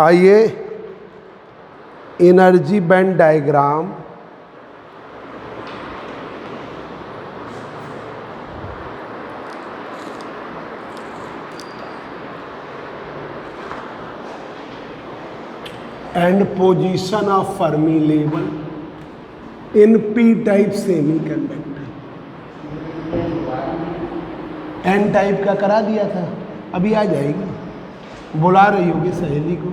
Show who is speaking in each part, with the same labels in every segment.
Speaker 1: आइए energy band diagram and position of Fermi level in P type semiconductor. N type का करा दिया था, अभी आ जाएगी, बुला रही होगी सहेली को।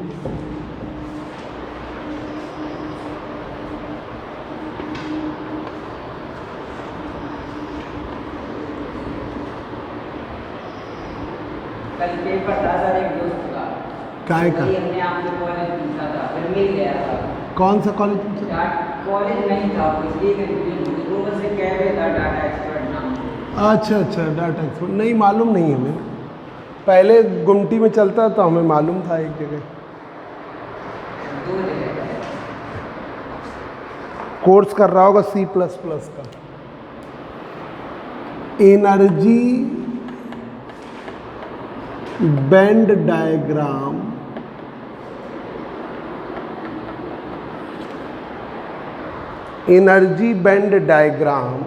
Speaker 2: कल पेपर था सर एक दोस्त का,
Speaker 1: काय का?
Speaker 2: हमने आपके कॉलेज पूछा था, फिर मिल गया था।
Speaker 1: कौन सा कॉलेज पूछा?
Speaker 2: कॉलेज नहीं था, इसलिए कंफ्यूजन, वो बस कह रहे था डाटा एक्सपर्ट नाम।
Speaker 1: अच्छा अच्छा, डाटा एक्सपर्ट नहीं मालूम नहीं हमें, पहले गुमटी में चलता तो हमें मालूम था एक जगह।
Speaker 2: दो जगह
Speaker 1: कोर्स कर रहा होगा C++ का। Energy band diagram energy band diagram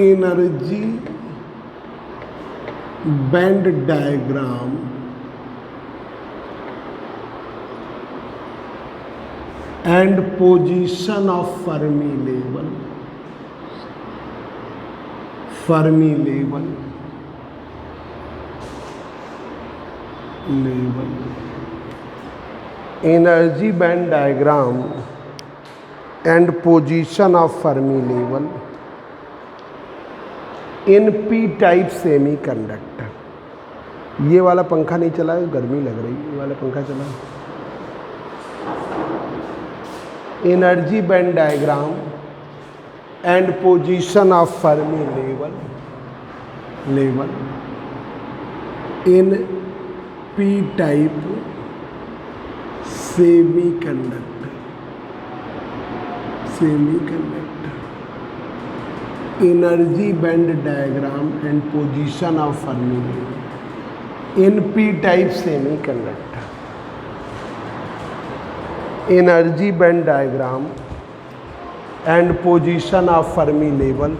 Speaker 1: energy band diagram and position of Fermi level energy band diagram and position of Fermi level in P type semi conductor. ये वाला पंखा नहीं चला है, गर्मी लग रही, ये वाला पंखा चला। Energy band diagram and position of Fermi level in P type semi conductor energy band diagram and position of Fermi level in P type semi conductor. Energy band diagram and position of Fermi level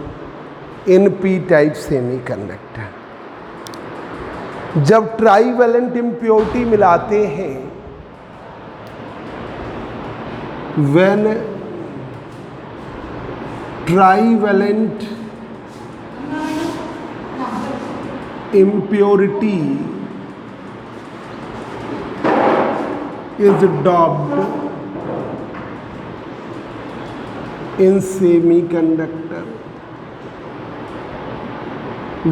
Speaker 1: in P type semi conductor. जब trivalent impurity मिलाते हैं, when trivalent impurity is doped in semiconductor.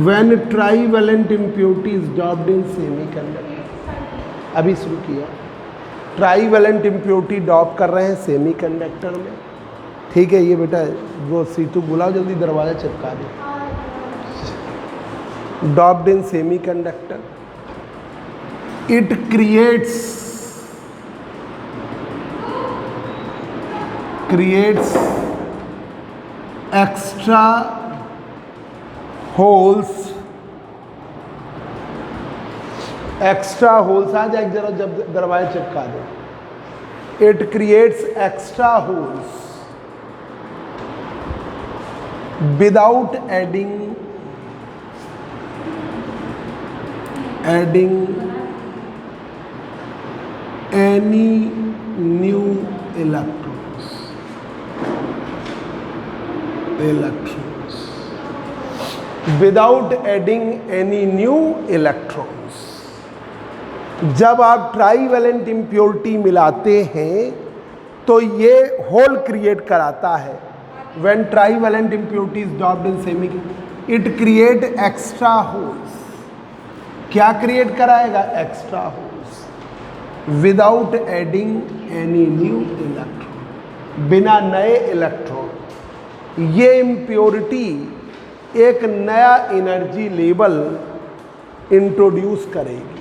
Speaker 1: When trivalent impurity is doped in semiconductor, अभी शुरू किया, trivalent impurity dope कर रहे हैं semiconductor में। ठीक है, ये बेटा वो सीतू बुलाओ जल्दी, दरवाज़ा चिपका दे। Doped in semiconductor, it creates extra holes आ जाए जरा, जब दरवाज़ा चिपका दे। It creates extra holes without adding any new electrons without adding any new electrons। जब आप ट्राईवैलेंट इम्प्योरिटी मिलाते हैं तो ये होल क्रिएट कराता है। When trivalent impurity is doped in semiconductor, it create extra holes। क्या क्रिएट कराएगा? Extra holes. Without adding any new electron, बिना नए इलेक्ट्रॉन। ये इम्प्योरिटी एक नया एनर्जी लेवल इंट्रोड्यूस करेगी।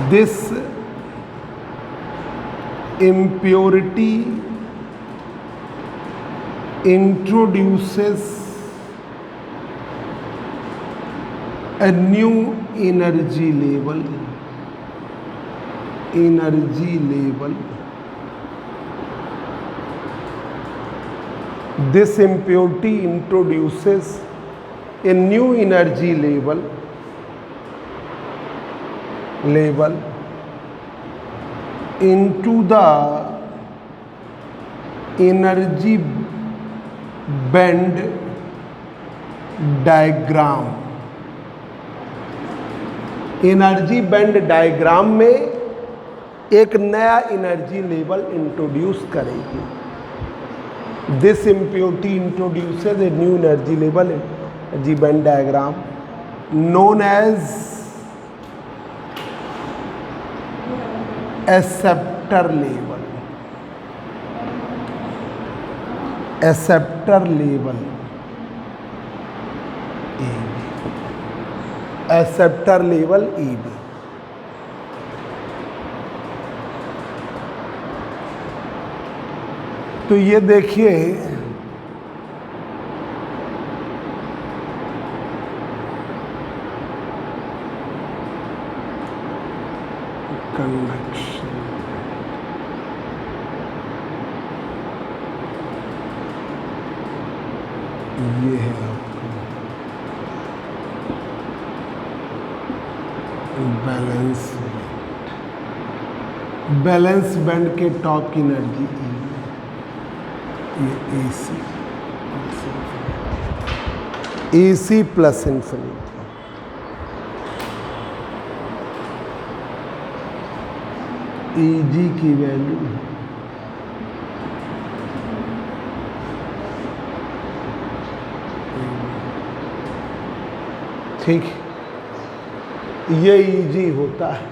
Speaker 1: This impurity introduces a new energy level, this impurity introduces a new energy level into the energy band diagram. Energy band diagram में एक नया energy level introduce करेगी। This impurity introduces a new energy level energy band diagram known as acceptor level. Acceptor level acceptor level EB। तो ये देखिए convection, ये है आपका बैलेंस बैंड। बैलेंस बैंड के टॉप की एनर्जी ये AC प्लस इन्फिनिटी। EG की वैल्यू ठीक, ये EG होता है।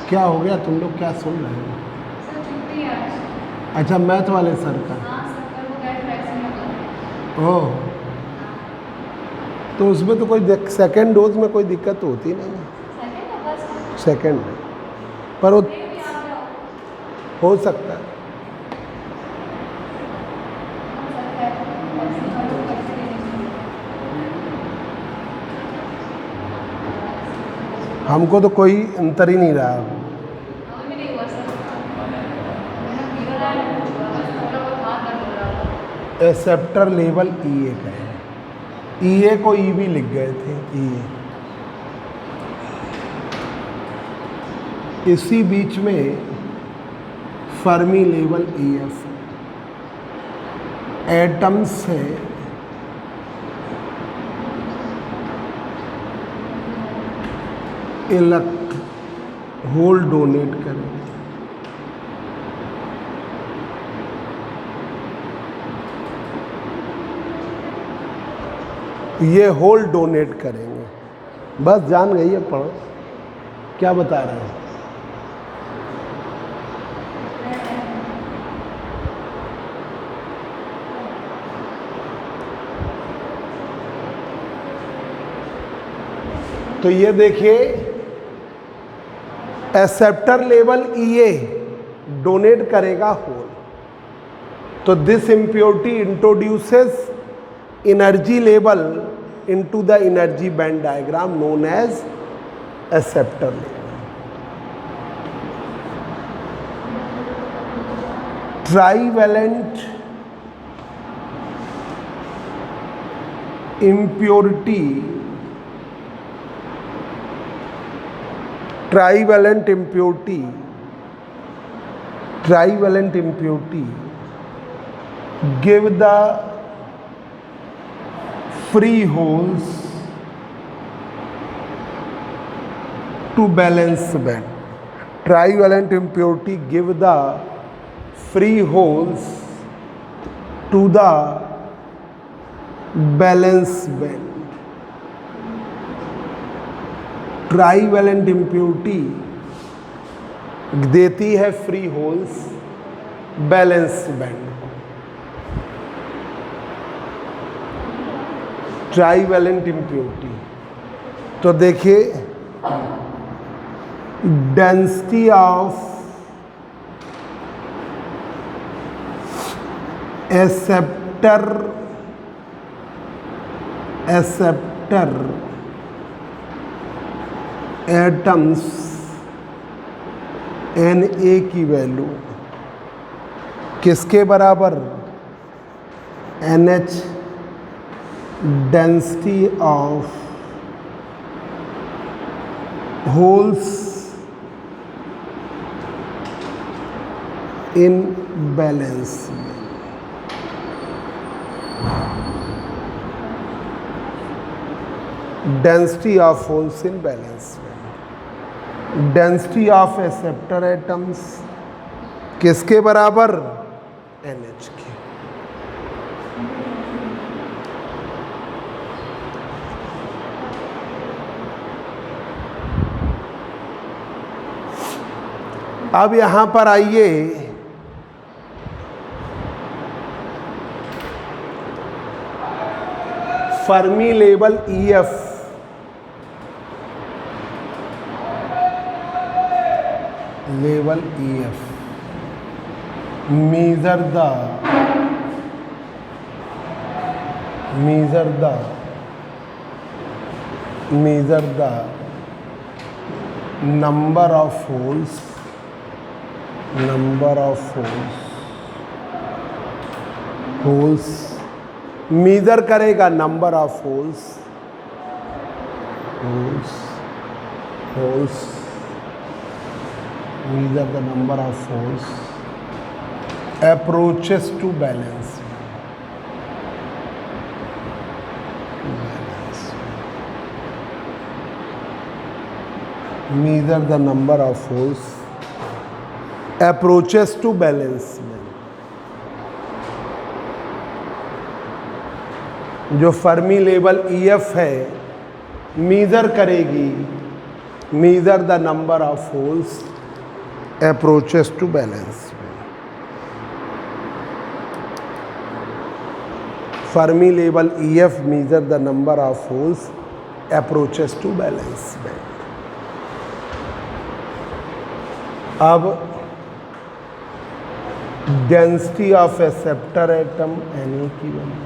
Speaker 1: क्या हो गया, तुम लोग क्या सुन रहे हो?
Speaker 3: सर छुट्टी है आज।
Speaker 1: अच्छा, मैथ वाले सर का।
Speaker 3: हाँ सर, कल वो गए फ्रैक्शन में।
Speaker 1: ओह, तो उसमें तो कोई सेकेंड डोज में कोई दिक्कत तो होती नहीं है।
Speaker 3: सेकंड या फर्स्ट?
Speaker 1: सेकेंड में, पर वो
Speaker 3: भी आ गया
Speaker 1: हो सकता है। हमको तो कोई अंतर ही नहीं रहा।
Speaker 3: हमें भी नहीं हुआ सर। मैंने पीरियड आया ना, थोड़ा बहुत हाथ दर्द हो रहा था।
Speaker 1: एक्सेप्टर लेवल EA का है। EA को EB लिख गए थे। EA इसी बीच में फर्मी लेवल EF। एटम्स से होल डोनेट करेंगे। ये होल डोनेट करेंगे। बस जान गई है, पढ़ो क्या बता रहे हैं। तो ये देखिए, एक्सेप्टर लेवल EA डोनेट करेगा होल। तो this impurity introduces energy level into the energy band diagram known as acceptor level. Trivalent impurity, trivalent impurity give the free holes to balance band. Trivalent impurity give the free holes to the balance band. Trivalent impurity देती है free holes balance band को। Trivalent impurity तो देखिए, density of acceptor atoms Na की value किसके बराबर? NH density of holes in balance. Density of holes in balance. Density of acceptor atoms किसके बराबर? NH के। अब यहां पर आइए, Fermi level EF level EF measure the number of holes measure करेगा number of holes measure the number of holes approaches to balance। measure the number of holes approaches to balance। जो Fermi level EF है, major करेगी, measure the number of holes approaches to balance। Fermi level EF measure the number of holes approaches to balance band। अब density of acceptor atom Na की value,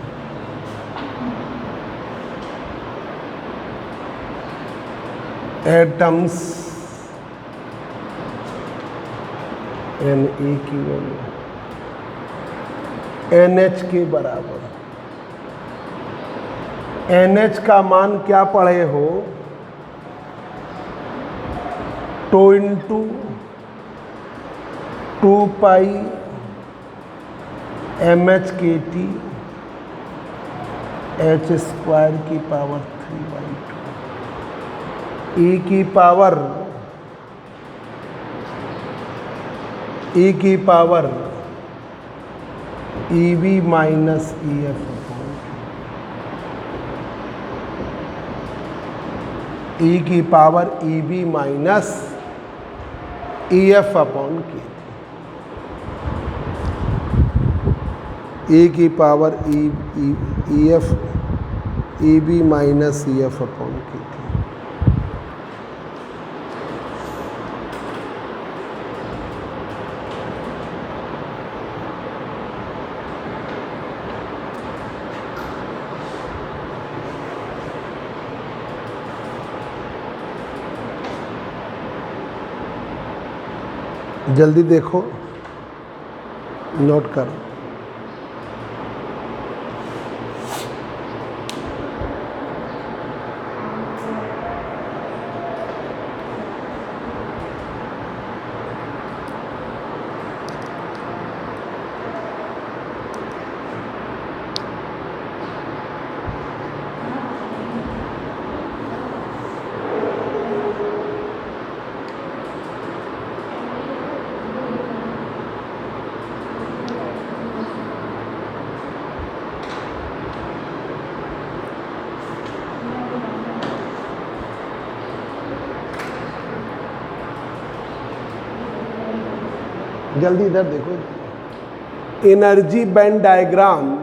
Speaker 1: atoms Na की value NH के बराबर। NH का मान क्या पढ़े हो? 2 × 2 पाई MHkT H² की पावर 3/2 E की power EB minus EF E की power EB minus EF upon के। E की power EF EB minus EF upon के। जल्दी देखो, नोट करो। जल्दी इधर देखो, energy band diagram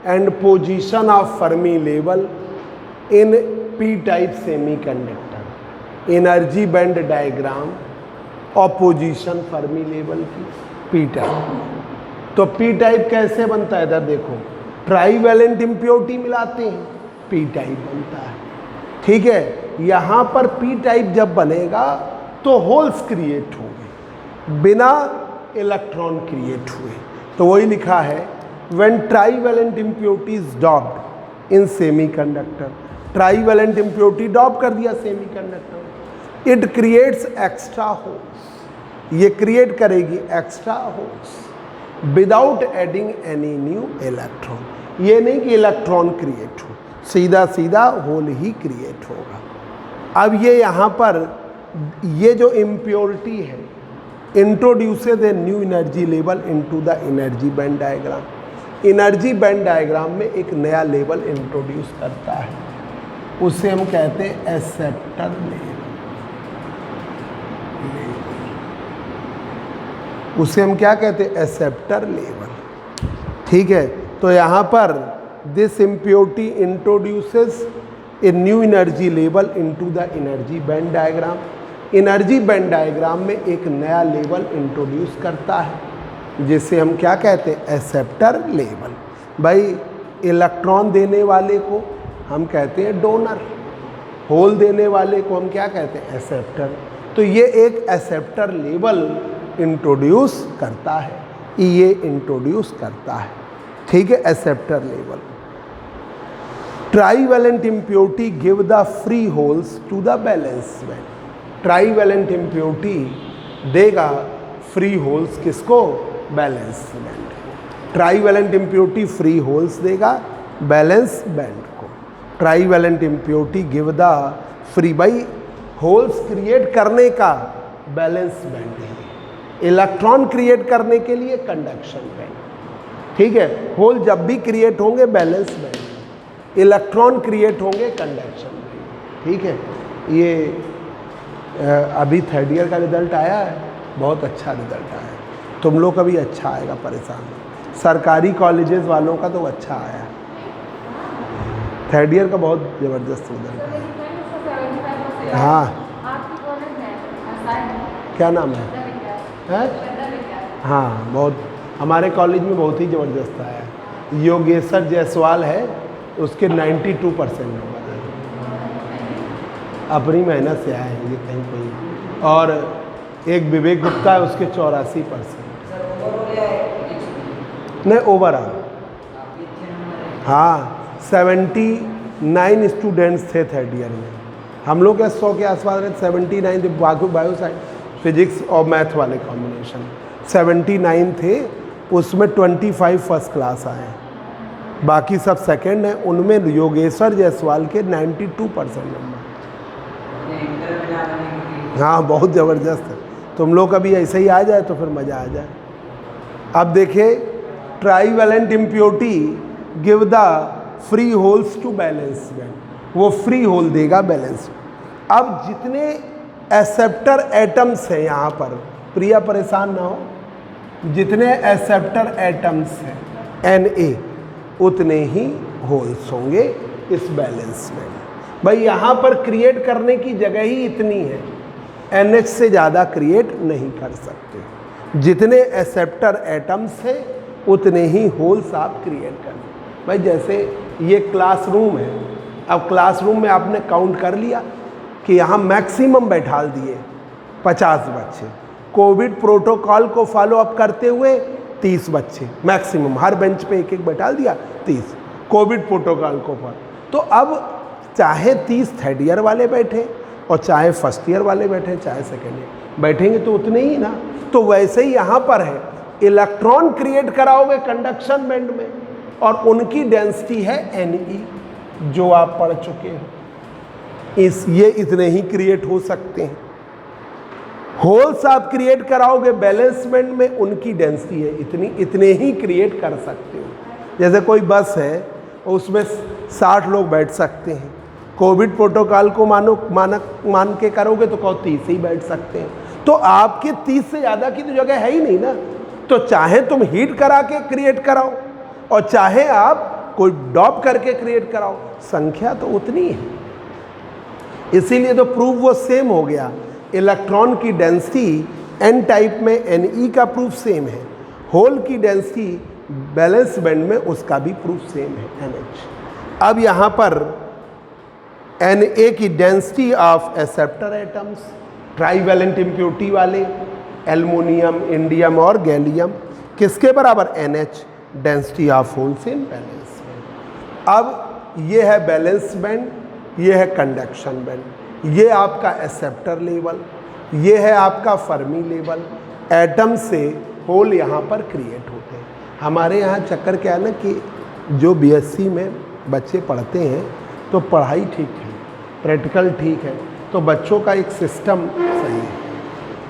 Speaker 1: and position of Fermi level in P type semiconductor. Energy band diagram और पोजीशन फर्मी लेवल की पी टाइप। तो पी टाइप कैसे बनता है, इधर देखो, ट्राईवैलेंट इम्प्योरिटी मिलाते हैं, पी टाइप बनता है। ठीक है, यहाँ पर पी टाइप जब बनेगा तो होल्स क्रिएट होंगे, बिना इलेक्ट्रॉन क्रिएट हुए। तो वही लिखा है, when trivalent impurity is doped in semiconductor, trivalent impurity dope कर दिया semiconductor, it creates extra holes, ये क्रिएट करेगी extra holes without adding any new electron. ये नहीं कि इलेक्ट्रॉन क्रिएट हो, सीधा सीधा होल ही क्रिएट होगा। अब ये यहाँ पर ये जो इम्प्योरिटी है introduces a new energy level into the energy band diagram. Energy band diagram में एक नया लेवल इंट्रोड्यूस करता है, उसे हम कहते हैं एक्सेप्टर लेवल। उसे हम क्या कहते हैं, एक्सेप्टर लेवल। ठीक है, तो यहाँ पर this impurity introduces a new energy level into the energy band diagram. Energy band diagram में एक नया लेवल इंट्रोड्यूस करता है, जिसे हम क्या कहते हैं, एक्सेप्टर लेवल। भाई इलेक्ट्रॉन देने वाले को हम कहते हैं डोनर, होल देने वाले को हम क्या कहते हैं, एक्सेप्टर। तो ये एक एक्सेप्टर लेवल इंट्रोड्यूस करता है, ये इंट्रोड्यूस करता है। ठीक है, acceptor level. Trivalent impurity give the free holes to the balance band. Trivalent impurity देगा फ्री होल्स किसको, balance band. Trivalent impurity free holes देगा बैलेंस बैंड को। Trivalent impurity give the free, भाई होल्स क्रिएट करने का balance band है, electron create करने के लिए कंडक्शन बैंड। ठीक है, होल जब भी क्रिएट होंगे बैलेंस बैंड, इलेक्ट्रॉन क्रिएट होंगे कंडक्शन बैंड। ठीक है, ये अभी थर्ड ईयर का रिजल्ट आया है, बहुत अच्छा रिजल्ट आया है। तुम लोग का भी अच्छा आएगा, परेशान। सरकारी कॉलेजेस वालों का तो अच्छा आया, थर्ड ईयर का बहुत ज़बरदस्त रिजल्ट आया। हाँ, क्या नाम है? हाँ, बहुत, हमारे कॉलेज में बहुत ही ज़बरदस्त आया। योगेश्वर जायसवाल है, उसके 92% नंबर है, अपनी मेहनत से आए हैं ये कहीं कोई। और एक विवेक गुप्ता है, उसके 84%। नहीं, ओवरऑल हाँ 79 स्टूडेंट्स थे थर्ड ईयर में। हम लोग के 100 के आसपास रहे, 79 थे, बायो साइंस फिजिक्स और मैथ वाले कॉम्बिनेशन 79 थे, उसमें 25 फर्स्ट क्लास आए, बाकी सब सेकंड हैं। उनमें योगेश्वर जायसवाल के 92% नंबर। हाँ, बहुत ज़बरदस्त है। तुम लोग कभी ऐसे ही आ जाए तो फिर मज़ा आ जाए। अब देखिए, trivalent impurity give the free holes to balance band, वो फ्री होल देगा बैलेंस। अब जितने एक्सेप्टर एटम्स हैं यहाँ पर, प्रिया परेशान ना हो, जितने एक्सेप्टर एटम्स हैं Na, उतने ही होल्स होंगे इस बैलेंस में। भाई यहाँ पर क्रिएट करने की जगह ही इतनी है, NH से ज़्यादा क्रिएट नहीं कर सकते। जितने एक्सेप्टर एटम्स हैं उतने ही होल्स आप क्रिएट करें। भाई जैसे ये क्लासरूम है, अब क्लासरूम में आपने काउंट कर लिया कि यहाँ मैक्सिमम बैठा दिए 50 बच्चे, कोविड प्रोटोकॉल को फॉलो अप करते हुए 30 बच्चे मैक्सिमम, हर बेंच पे एक एक बैठा दिया 30, कोविड प्रोटोकॉल को फॉलो। तो अब चाहे 30 थर्ड ईयर वाले बैठे और चाहे फर्स्ट ईयर वाले बैठे, चाहे सेकेंड ईयर बैठेंगे तो उतने ही ना। तो वैसे ही यहाँ पर है, इलेक्ट्रॉन क्रिएट कराओगे कंडक्शन बैंड में और उनकी डेंसिटी है Ne, जो आप पढ़ चुके हो। ये इतने ही क्रिएट हो सकते हैं। होल्स आप क्रिएट कराओगे बैलेंस बैंड में, उनकी डेंसिटी है इतनी, इतने ही क्रिएट कर सकते हो। जैसे कोई बस है उसमें 60 लोग बैठ सकते हैं, कोविड प्रोटोकॉल को मान के करोगे तो 30 ही बैठ सकते हैं। तो आपके 30 से ज़्यादा की तो जगह है ही नहीं ना। तो चाहे तुम हीट करा के क्रिएट कराओ और चाहे आप कोई डॉप करके क्रिएट कराओ, संख्या तो उतनी है। इसीलिए तो प्रूफ वो सेम हो गया। इलेक्ट्रॉन की डेंसिटी एन टाइप में Ne का प्रूफ सेम है, होल की डेंसिटी बैलेंस बैंड में उसका भी प्रूफ सेम है NH। अब यहाँ पर Na की density of acceptor atoms, trivalent impurity वाले एल्युमिनियम, इंडियम और गैलियम, किसके बराबर? NH, density of holes in balance band. अब ये है बैलेंस बैंड, ये है कंडक्शन बैंड, ये आपका एक्सेप्टर लेवल, ये है आपका फर्मी लेवल। एटम से होल यहाँ पर क्रिएट होते हैं। हमारे यहाँ चक्कर क्या है ना कि जो BSc में बच्चे पढ़ते हैं तो पढ़ाई ठीक है, प्रैक्टिकल ठीक है, तो बच्चों का एक सिस्टम सही है,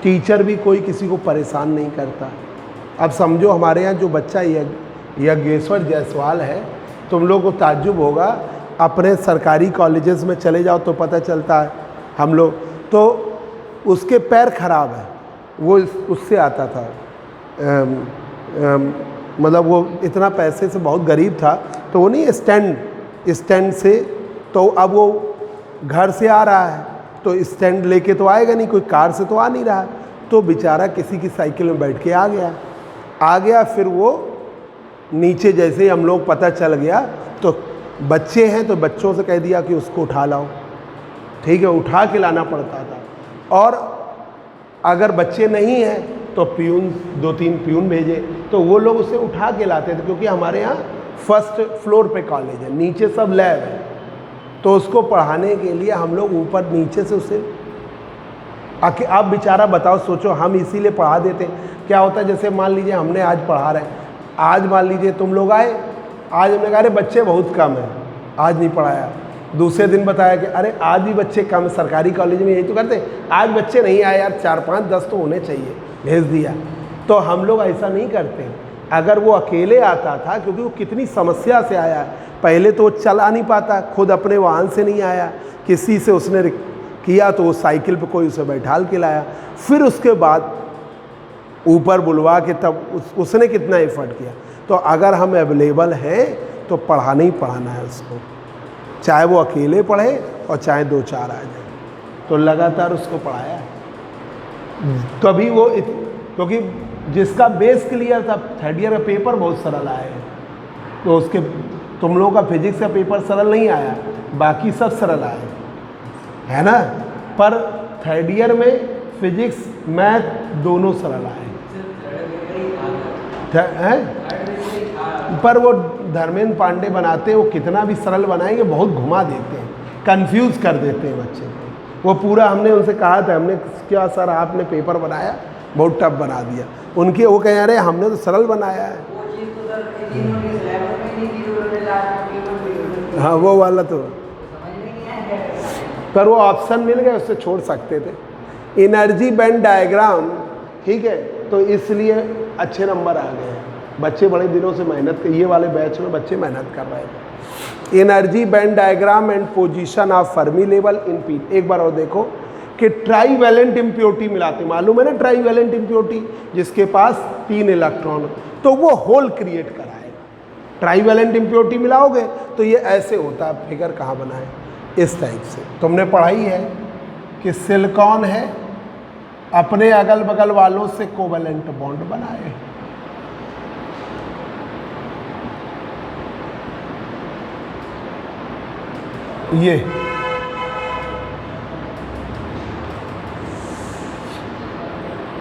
Speaker 1: टीचर भी कोई किसी को परेशान नहीं करता। अब समझो हमारे यहाँ जो बच्चा यज्ञेश्वर जायसवाल है, तुम लोग को ताज्जुब होगा, अपने सरकारी कॉलेजेस में चले जाओ तो पता चलता है हम लोग, तो उसके पैर खराब है, वो उससे आता था, मतलब वो इतना पैसे से बहुत गरीब था, तो वो नहीं स्टैंड से, तो अब वो घर से आ रहा है तो स्टैंड लेके तो आएगा नहीं, कोई कार से तो आ नहीं रहा, तो बेचारा किसी की साइकिल में बैठ के आ गया। फिर वो नीचे जैसे ही हम लोग पता चल गया तो बच्चे हैं तो बच्चों से कह दिया कि उसको उठा लाओ, ठीक है, उठा के लाना पड़ता था। और अगर बच्चे नहीं हैं तो पियून, 2-3 पियून भेजे तो वो लोग उसे उठा के लाते थे, क्योंकि हमारे यहाँ फर्स्ट फ्लोर पे कॉलेज है, नीचे सब लैब है, तो उसको पढ़ाने के लिए हम लोग ऊपर नीचे से उसे अब बेचारा बताओ, सोचो हम इसीलिए पढ़ा देते। क्या होता है, जैसे मान लीजिए हमने आज पढ़ा रहे हैं, आज मान लीजिए तुम लोग आए, आज हमने कहा अरे बच्चे बहुत कम हैं, आज नहीं पढ़ाया। दूसरे दिन बताया कि अरे आज भी बच्चे कम है, सरकारी कॉलेज में यही तो करते, आज बच्चे नहीं आए यार, 4-5-10 तो होने चाहिए, भेज दिया। तो हम लोग ऐसा नहीं करते। अगर वो अकेले आता था, क्योंकि वो कितनी समस्या से आया, पहले तो वो चला नहीं पाता, खुद अपने वाहन से नहीं आया, किसी से उसने किया तो वो साइकिल पे कोई उसे बैठाल के लाया, फिर उसके बाद ऊपर बुलवा के तब उसने कितना एफर्ट किया। तो अगर हम अवेलेबल हैं तो पढ़ाना ही पढ़ाना है उसको, चाहे वो अकेले पढ़े और चाहे 2-4 आ जाए, तो लगातार उसको पढ़ाया। कभी वो क्योंकि जिसका बेस क्लियर था, 3rd ईयर का पेपर बहुत सरल आए, तो उसके तुम लोगों का फिजिक्स का पेपर सरल नहीं आया, बाकी सब सरल आए, है ना। पर 3rd ईयर में फिजिक्स मैथ दोनों सरल आए हैं। पर वो धर्मेंद्र पांडे बनाते हैं, वो कितना भी सरल बनाएंगे बहुत घुमा देते हैं, कंफ्यूज कर देते हैं बच्चे को। वो पूरा हमने उनसे कहा था, हमने क्या सर आपने पेपर बनाया बहुत टफ बना दिया, उनके वो कह रहे हमने तो सरल बनाया है। हाँ वो वाला तो, पर वो ऑप्शन मिल गए, उससे छोड़ सकते थे। एनर्जी बैंड डायग्राम, ठीक है, तो इसलिए अच्छे नंबर आ गए हैं। बच्चे बड़े दिनों से मेहनत कर, ये वाले बैच में बच्चे मेहनत कर रहे थे। Energy band diagram and position of Fermi level in P. एक बार और देखो कि ट्राईवैलेंट इम्प्योरिटी मिलाते, मालूम है ना ट्राईवैलेंट इम्प्योरिटी, जिसके पास 3 इलेक्ट्रॉन, तो वो होल क्रिएट कराएगा। ट्राईवैलेंट इम्प्योरिटी मिलाओगे तो ये ऐसे होता है, फिगर कहाँ बनाए, इस टाइप से। तुमने पढ़ाई है कि सिलिकॉन है, अपने अगल बगल वालों से कोवैलेंट बॉन्ड बनाए, ये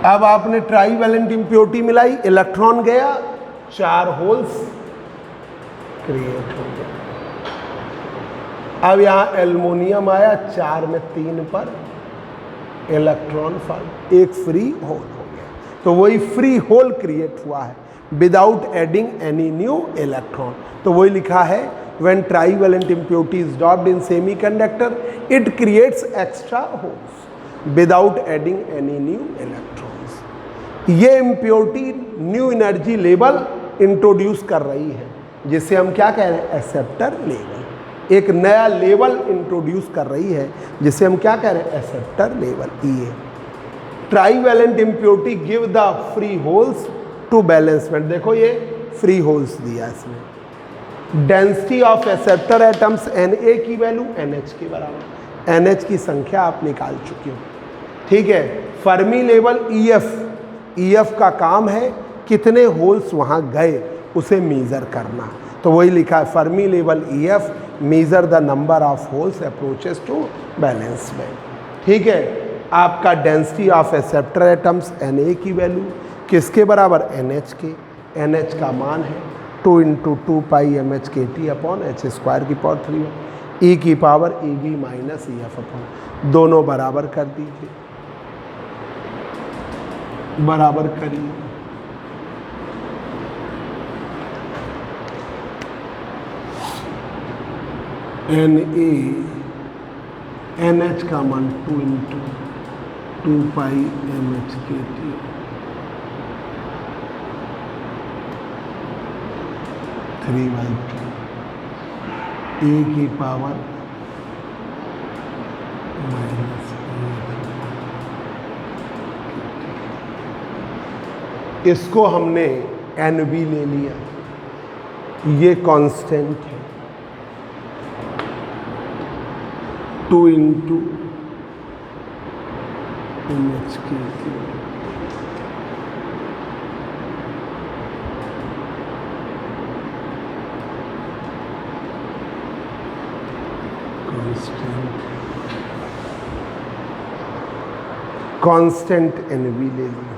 Speaker 1: अब आपने ट्राईवैलेंट इम्प्योरिटी मिलाई, इलेक्ट्रॉन गया, 4 होल्स क्रिएट हो गया। अब यहाँ एल्युमिनियम आया, 4 में 3 पर इलेक्ट्रॉन फॉल, एक फ्री होल हो गया। तो वही फ्री होल क्रिएट हुआ है without adding any new electron. तो वही लिखा है when trivalent impurity is dropped in semiconductor it creates extra holes without adding any new electrons। ये impurity new energy level introduce कर रही है, जिसे हम क्या कह रहे हैं, एक्सेप्टर लेवल। एक नया लेवल इंट्रोड्यूस कर रही है, जिसे हम क्या कह रहे हैं, एक्सेप्टर लेवल। ये trivalent impurity give the free holes to valence band. देखो ये फ्री होल्स दिया इसमें। Density of acceptor atoms Na की वैल्यू NH के बराबर, NH की संख्या आप निकाल चुके हो, ठीक है। फर्मी लेवल EF का काम है कितने होल्स वहाँ गए उसे मेज़र करना, तो वही लिखा है Fermi level EF measure the number of holes approaches to valence band, ठीक है। आपका density of acceptor atoms Na की वैल्यू किसके बराबर, NH के। NH का मान है 2 × 2 पाई mHkT अपॉन h² की पावर 3 e की power EB minus EF upon, दोनों बराबर कर दीजिए, बराबर करिए। Na NH का मान 2 × 2 पाई mHkT 3/2 e की पावर माइनस। इसको हमने NB ले लिया, ये कांस्टेंट है 2 × mHkT कांस्टेंट NB ले लिया।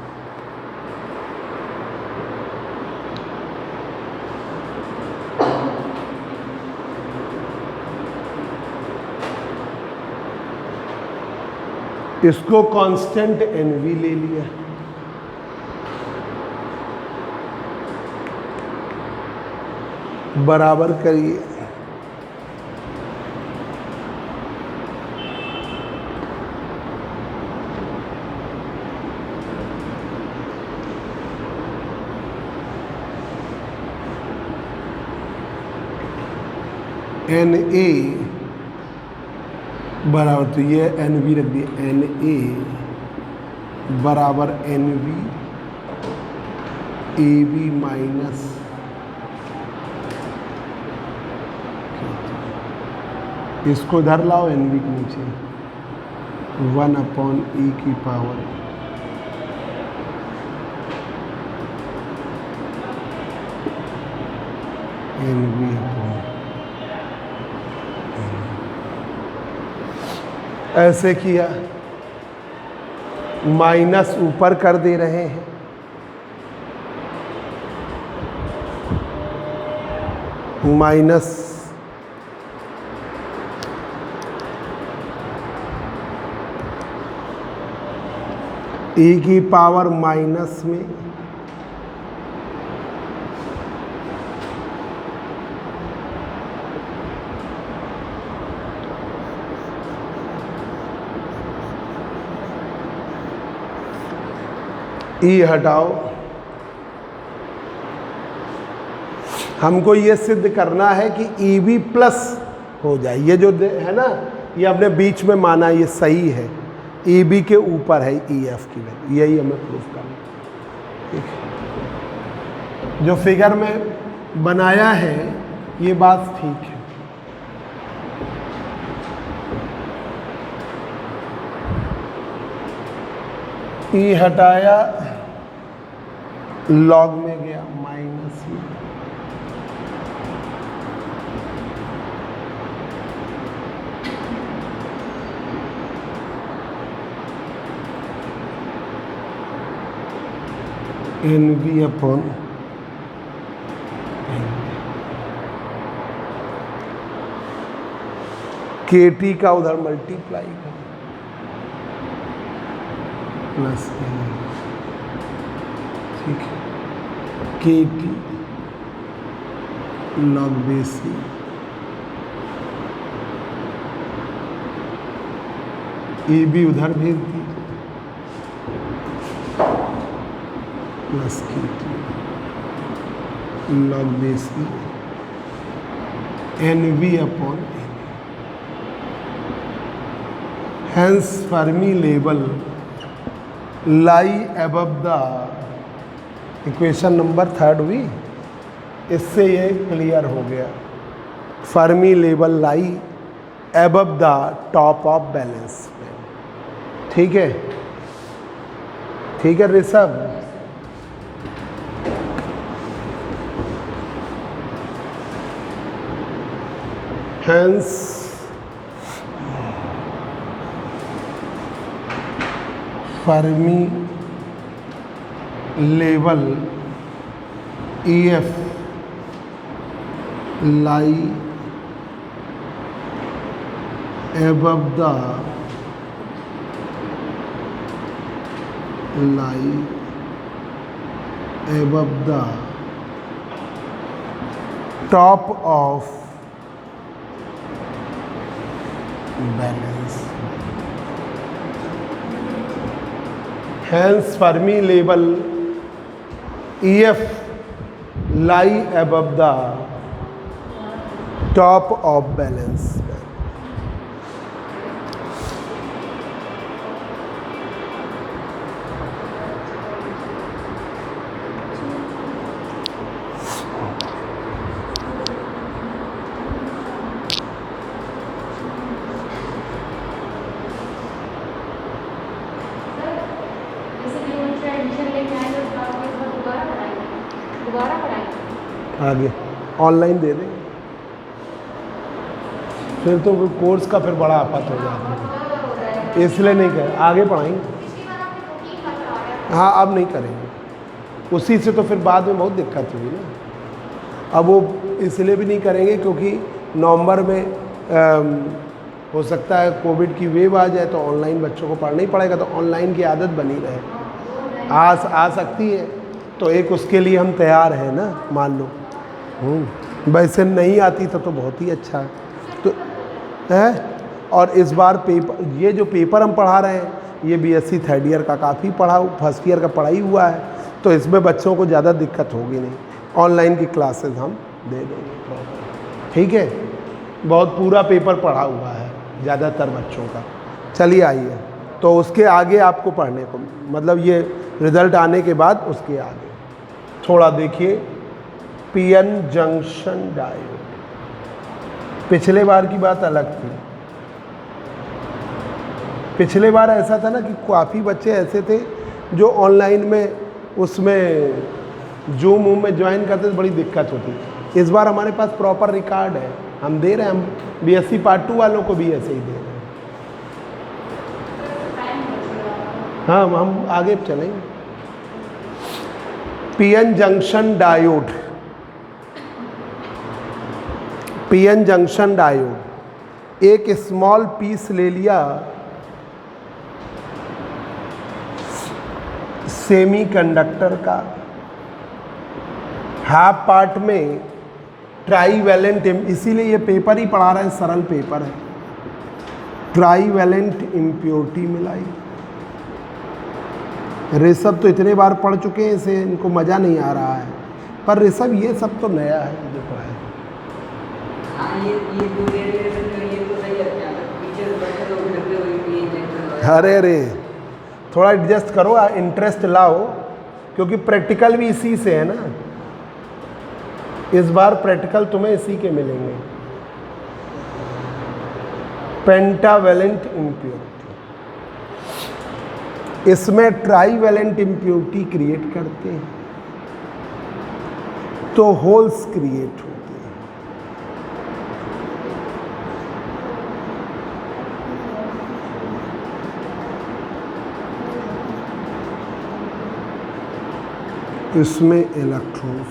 Speaker 1: इसको कांस्टेंट NV ले लिया, बराबर करिए। Na बराबर, तो ये NV रख दिया, Na बराबर NV AB माइनस, इसको इधर लाओ NV के नीचे 1 अपॉन E की पावर NV अपॉन, ऐसे किया, माइनस ऊपर कर दे रहे हैं, माइनस E की पावर माइनस में E हटाओ। हमको ये सिद्ध करना है कि EB प्लस हो जाए, ये जो है ना, ये अपने बीच में माना ये सही है, EB के ऊपर है EF की वैल्यू, यही हमें प्रूफ करना है, ठीक है। जो फिगर में बनाया है ये बात ठीक है। E हटाया, लॉग में गया माइनस में, NV अपॉन KT का उधर मल्टीप्लाई कर प्लस, ठीक है, KT लॉग बेस EB उधर भेज दी plus KT log base NV upon N। Hence Fermi level lie above the, equation number 3 हुई, इससे ये क्लियर हो गया। Fermi level lie above the top of valence. ठीक है, ठीक है Rishabh. Hence, Fermi level EF lie above the top of balance. Hence Fermi level EF lie above the top of balance. आगे ऑनलाइन दे देंगे, फिर तो कोर्स का फिर बड़ा आफत हो जाता है, इसलिए नहीं करें, आगे पढ़ाएंगे। हाँ अब नहीं करेंगे, उसी से तो फिर बाद में बहुत दिक्कत हुई ना। अब वो इसलिए भी नहीं करेंगे क्योंकि नवंबर में हो सकता है कोविड की वेव आ जाए, तो ऑनलाइन बच्चों को पढ़ना ही पड़ेगा, तो ऑनलाइन की आदत बनी रहे। आ सकती है, तो एक उसके लिए हम तैयार हैं ना, मान लो। वैसे नहीं आती तो बहुत ही अच्छा है तो है। और इस बार पेपर, ये जो पेपर हम पढ़ा रहे हैं, ये बीएससी 3rd ईयर का काफ़ी पढ़ा, 1st ईयर का पढ़ाई हुआ है, तो इसमें बच्चों को ज़्यादा दिक्कत होगी नहीं। ऑनलाइन की क्लासेस हम दे देंगे, ठीक है। बहुत पूरा पेपर पढ़ा हुआ है ज़्यादातर बच्चों का। चलिए आइए, तो उसके आगे आपको पढ़ने को, मतलब ये रिज़ल्ट आने के बाद उसके आगे थोड़ा देखिए। पीएन जंक्शन डायोड, पिछले बार की बात अलग थी। पिछले बार ऐसा था ना कि काफ़ी बच्चे ऐसे थे जो ऑनलाइन में, उसमें जूम में ज्वाइन करते तो बड़ी दिक्कत होती। इस बार हमारे पास प्रॉपर रिकॉर्ड है, हम दे रहे हैं। हम बीएससी पार्ट 2 वालों को भी ऐसे ही दे रहे हैं। हाँ हम आगे चलेंगे। PN junction diode, PN junction diode, एक स्मॉल पीस ले लिया सेमीकंडक्टर का, हाफ पार्ट में ट्राईवैलेंट, इसीलिए ये पेपर ही पढ़ा रहे हैं, सरल पेपर है। ट्राईवैलेंट इम्प्योरिटी मिलाई। ऋषभ तो इतने बार पढ़ चुके हैं, इसे इनको मज़ा नहीं आ रहा है, पर ऋषभ ये सब तो नया है जो पढ़ा है। अरे अरे थोड़ा एडजस्ट करो, इंटरेस्ट लाओ, क्योंकि प्रैक्टिकल भी इसी से है ना। इस बार प्रैक्टिकल तुम्हें इसी के मिलेंगे। पेंटावैलेंट इम्प्योरिटी, इसमें ट्राईवैलेंट इम्प्योरिटी क्रिएट करते हैं तो होल्स क्रिएट होते हैं। इसमें इलेक्ट्रॉन्स,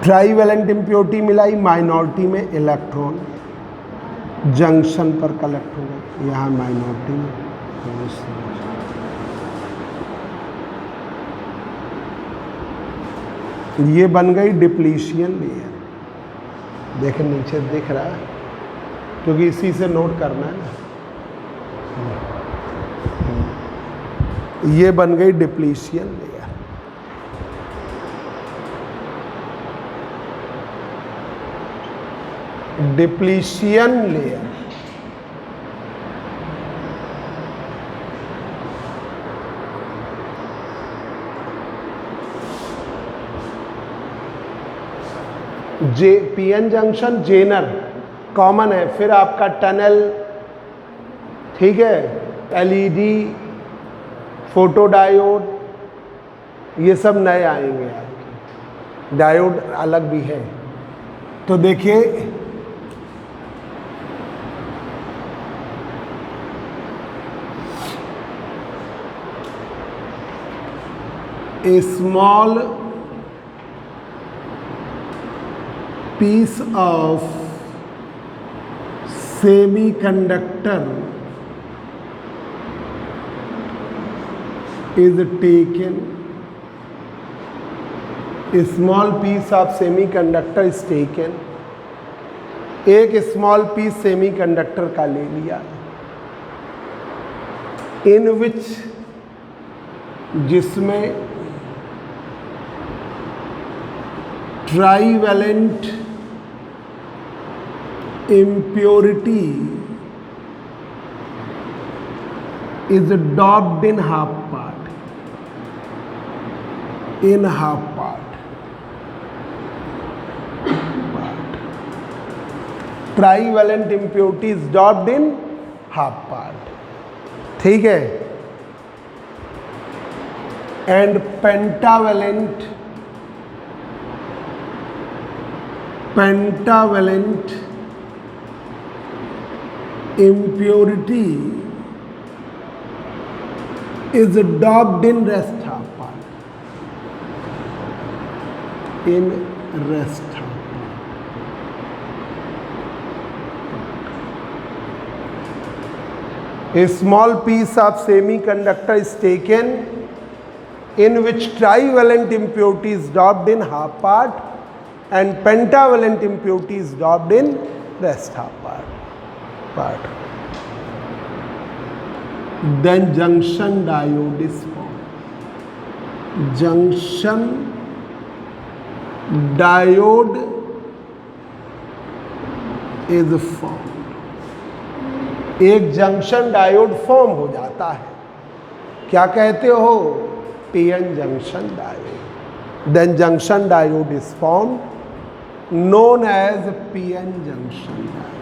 Speaker 1: ट्राईवैलेंट इम्प्योरिटी मिलाई, माइनॉरिटी में इलेक्ट्रॉन जंक्शन पर कलेक्ट होगा, यहाँ माइनॉरिटी में। ये बन गई डिप्लीशन लेयर। देखें नीचे दिख रहा है, क्योंकि इसी से नोट करना है ना। ये बन गई depletion layer. Depletion layer PN junction Zener common है, फिर आपका टनल, ठीक है, एलईडी, फोटो डायोड, ये सब नए आएंगे आपके, डायोड अलग भी है। तो देखिए a small piece of semiconductor is taken, a small piece of semiconductor is taken, एक स्मॉल पीस सेमीकंडक्टर का ले लिया, इन विच, जिसमें trivalent impurity is doped in half part, in half part, trivalent impurity is doped in half part, ठीक है, and pentavalent impurity is doped in rest half part, in rest half part. A small piece of semiconductor is taken in which trivalent impurity is doped in half part and pentavalent impurity is doped in rest half part. Then junction diode is formed. Junction diode is formed. एक junction diode form हो जाता है, क्या कहते हो, PN junction diode. Then junction diode is formed known as PN junction diode.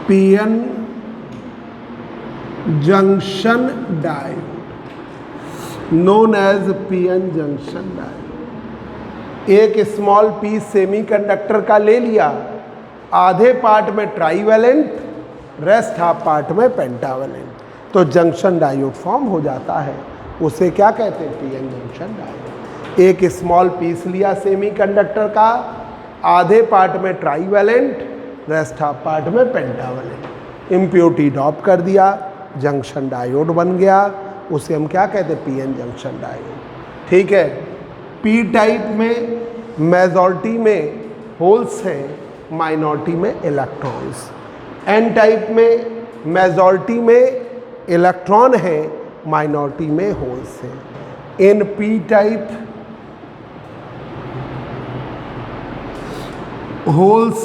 Speaker 1: PN junction diode known as PN junction diode. एक small piece semiconductor का ले लिया, आधे पार्ट में ट्राईवैलेंट, रेस्ट हाफ पार्ट में पेंटावैलेंट, तो जंक्शन डायोड फॉर्म हो जाता है. उसे क्या कहते हैं, पीएन जंक्शन डायोड. एक स्मॉल पीस लिया सेमीकंडक्टर का, आधे पार्ट में ट्राईवैलेंट, रेस्ट हाफ पार्ट में पेंटावैलेंट, इम्प्योरिटी डॉप कर दिया, जंक्शन डायोड बन गया. उसे हम क्या कहते हैं, पीएन जंक्शन डायोड. ठीक है. पी टाइप में मेजॉरिटी में होल्स हैं, माइनॉरिटी में इलेक्ट्रॉन्स. एन टाइप में मेजॉरिटी में इलेक्ट्रॉन है, माइनॉरिटी में होल्स हैं. In P type holes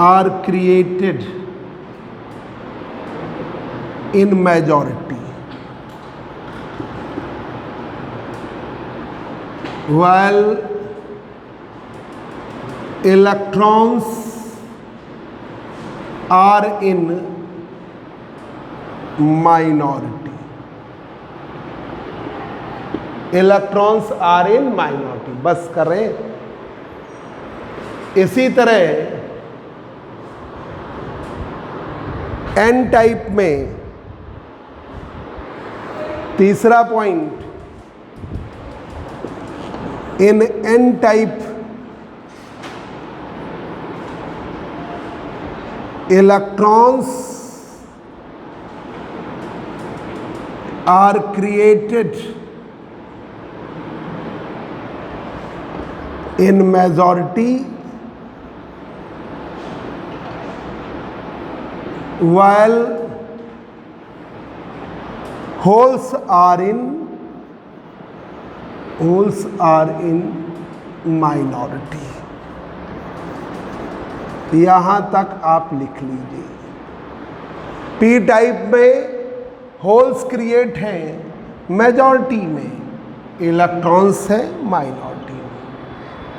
Speaker 1: are created in majority, while electrons are in minority. Electrons are in minority. बस करें. इसी तरह एन टाइप में तीसरा point, in N type electrons are created in majority, while holes are in minority. यहां तक आप लिख लीजिए। पी टाइप में होल्स क्रिएट हैं मेजॉरिटी में, इलेक्ट्रॉन्स हैं माइनॉरिटी में।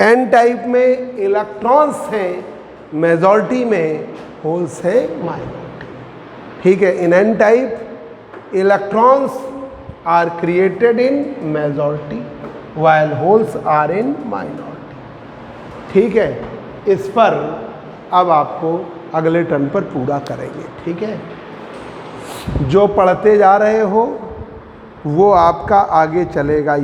Speaker 1: एन टाइप में इलेक्ट्रॉन्स हैं मेजॉरिटी में, होल्स है माइनॉरिटी। ठीक है, in N type electrons are created in majority while holes are in minority. ठीक है, इस पर अब आपको अगले टर्न पर पूरा करेंगे। ठीक है, जो पढ़ते जा रहे हो वो आपका आगे चलेगा।